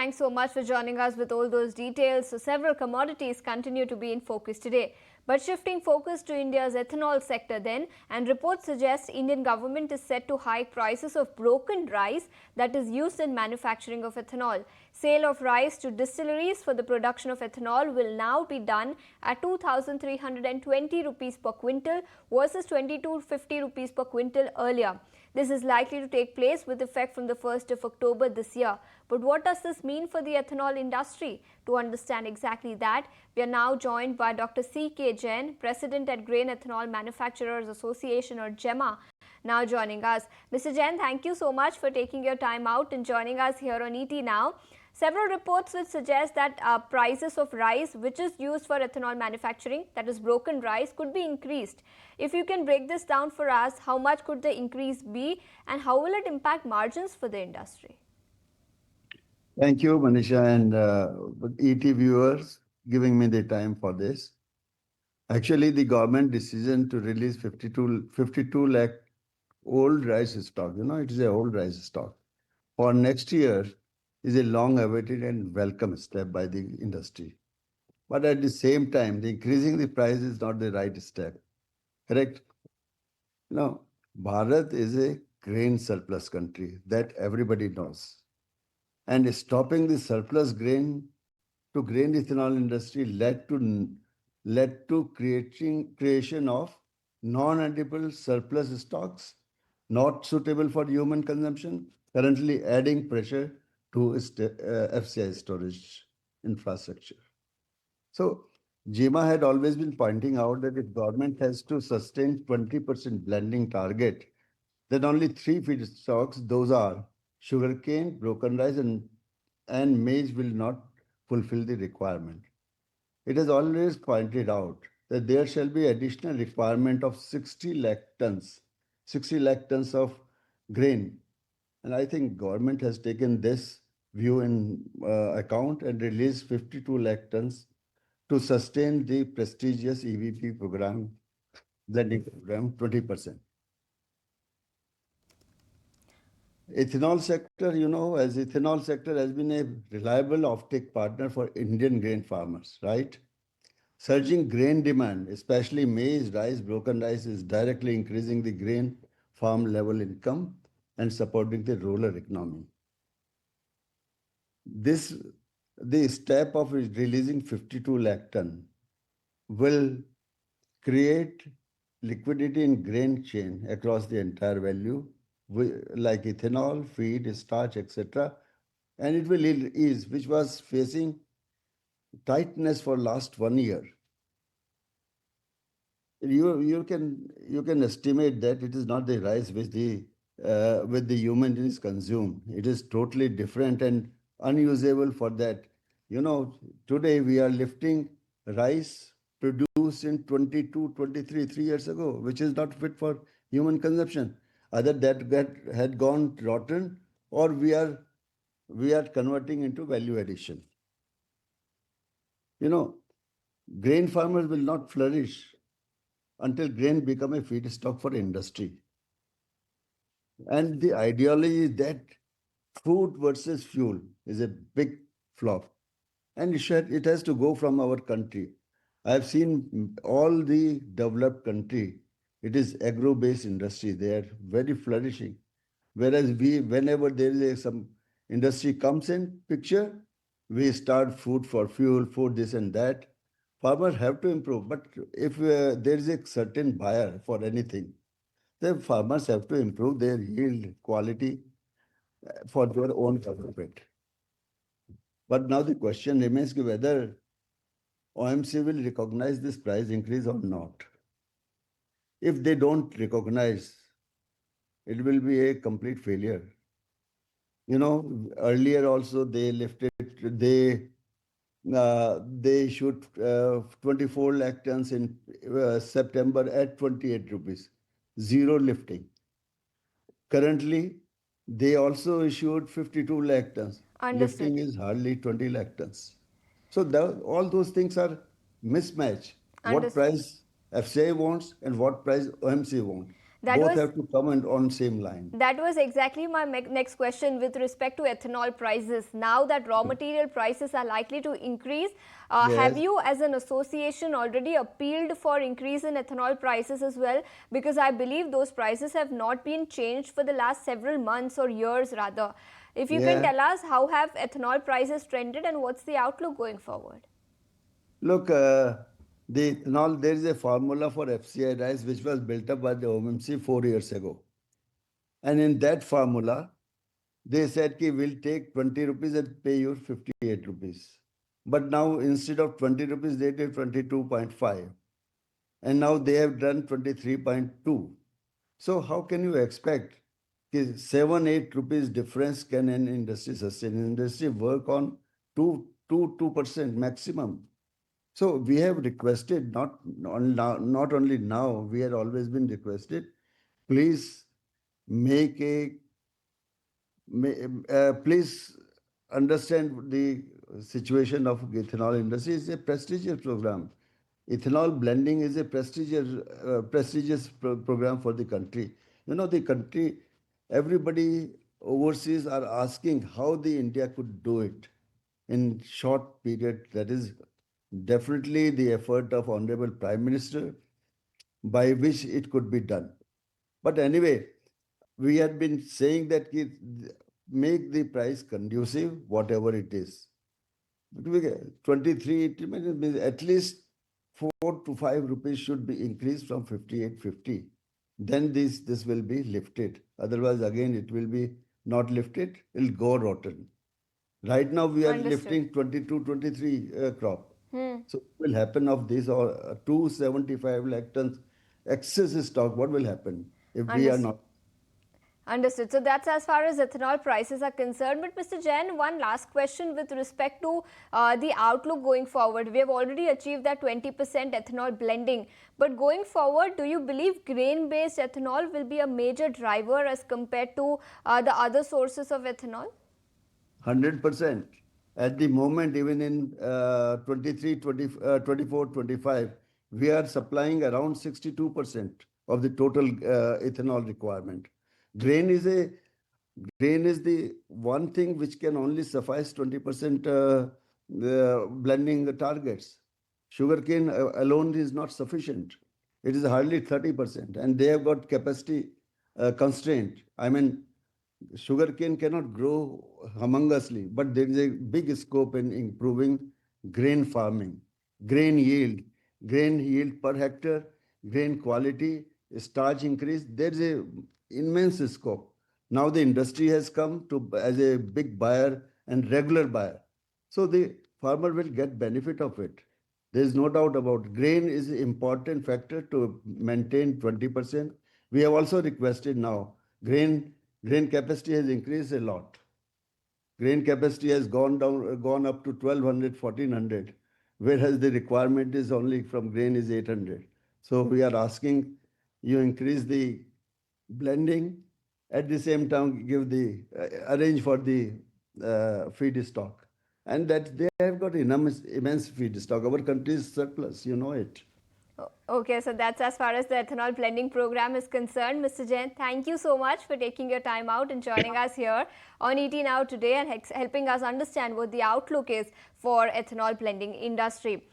Thanks so much for joining us with all those details. So several commodities continue to be in focus today. But shifting focus to India's ethanol sector then, and reports suggest Indian government is set to hike prices of broken rice that is used in manufacturing of ethanol. Sale of rice to distilleries for the production of ethanol will now be done at 2,320 rupees per quintal versus 2,250 rupees per quintal earlier. This is likely to take place with effect from the 1st of October this year. But what does this mean for the ethanol industry? To understand exactly that, we are now joined by Dr. C.K. Jain, President at Grain Ethanol Manufacturers Association, or GEMA, now joining us. Mr. Jain, thank you so much for taking your time out and joining us here on ET Now. Several reports which suggest that prices of rice which is used for ethanol manufacturing, that is broken rice, could be increased. If you can break this down for us, how much could the increase be and how will it impact margins for the industry? Thank you, Manisha, and ET viewers giving me the time for this. Actually, the government decision to release 52 lakh old rice stock, it is an old rice stock, for next year is a long awaited and welcome step by the industry. But at the same time, the increasing the price is not the right step. Correct? Now, Bharat is a grain surplus country that everybody knows. And stopping the surplus grain to grain ethanol industry led to creation of non-edible surplus stocks not suitable for human consumption, currently adding pressure to FCI storage infrastructure. So GEMA had always been pointing out that if government has to sustain 20% blending target, then only three feedstocks, those are sugarcane, broken rice, and maize will not fulfill the requirement. It has always pointed out that there shall be additional requirement of 60 lakh tons of grain. And I think government has taken this view in account and released 52 lakh tons to sustain the prestigious EVP program, blending program, 20%. Ethanol sector, as ethanol sector has been a reliable offtake partner for Indian grain farmers, right? Surging grain demand, especially maize, rice, broken rice, is directly increasing the grain farm level income and supporting the rural economy. The step of releasing 52 lakh ton will create liquidity in grain chain across the entire value, like ethanol, feed, starch, etc. And it will ease, which was facing tightness for last 1 year. You can estimate that it is not the rice which with the human is consumed. It is totally different and unusable for that. Today we are lifting rice produced in 22, 23, 3 years ago, which is not fit for human consumption. Either that had gone rotten, or we are converting into value addition. Grain farmers will not flourish until grain become a feedstock for industry. And the ideology that food versus fuel is a big flop. And it has to go from our country. I've seen all the developed country, it is agro-based industry. They are very flourishing. Whereas whenever there is some industry comes in picture, we start food for fuel, food this and that. Farmers have to improve. But if there is a certain buyer for anything, the farmers have to improve their yield quality for their own development. But now the question remains whether OMC will recognize this price increase or not. If they don't recognize, it will be a complete failure. Earlier also they lifted, they issued 24 lakh tons in September at 28 rupees, zero lifting. Currently, they also issued 52 lakh tons. Understood. Lifting is hardly 20 lakh tons. So all those things are mismatch. What Understood. price FCI wants and what price OMC wants. Both have to come on same line. That was exactly my next question with respect to ethanol prices. Now that raw material prices are likely to increase, have Yes. you as an association already appealed for increase in ethanol prices as well? Because I believe those prices have not been changed for the last several months or years rather. If you can Yeah. tell us, how have ethanol prices trended and what's the outlook going forward? Look, there is a formula for FCI rice which was built up by the OMSS 4 years ago. And in that formula, they said ki we'll take 20 rupees and pay you 58 rupees. But now instead of 20 rupees, they did 22.5. And now they have done 23.2. So how can you expect 7-8 rupees difference can an industry sustain? Industry work on 2% maximum. So we have requested, not only now, we had always been requested, please make a, please understand the situation of ethanol industry. It's a prestigious program. Ethanol blending is a prestigious program for the country. You know, the country, everybody overseas are asking how the India could do it in short period. That is definitely the effort of Honorable Prime Minister by which it could be done. But anyway, we had been saying that make the price conducive, whatever it is. 23, it means at least 4 to 5 rupees should be increased from 58.50. Then this will be lifted. Otherwise, again, it will be not lifted. It will go rotten. Right now, we are Understood. lifting 22, 23 crop. So what will happen of this or 275 lakh tons excess stock? What will happen if we are Understood. not? Understood. So that's as far as ethanol prices are concerned. But Mr. Jain, one last question with respect to the outlook going forward. We have already achieved that 20% ethanol blending. But going forward, do you believe grain-based ethanol will be a major driver as compared to the other sources of ethanol? 100%. At the moment, even in 23, 24, 25, we are supplying around 62% of the total ethanol requirement. Grain is a Grain is the one thing which can only suffice 20% blending targets. Sugarcane alone is not sufficient. It is hardly 30%, and they have got capacity constraint. I mean, sugarcane cannot grow humongously, but there is a big scope in improving grain farming, grain yield, grain yield per hectare, grain quality, starch increase. There is a immense scope. Now the industry has come to as a big buyer and regular buyer. So the farmer will get benefit of it. There is no doubt about it. Grain is an important factor to maintain 20%. We have also requested now grain capacity has increased a lot. Grain capacity has gone up to 1200, 1400, whereas the requirement is only from grain is 800. So we are asking you increase the blending, at the same time give the arrange for the feed stock, and that they have got immense feed stock. Our country is surplus, you know it. Okay, so that's as far as the ethanol blending program is concerned. Mr. Jain, thank you so much for taking your time out and joining us here on ET Now today and helping us understand what the outlook is for ethanol blending industry.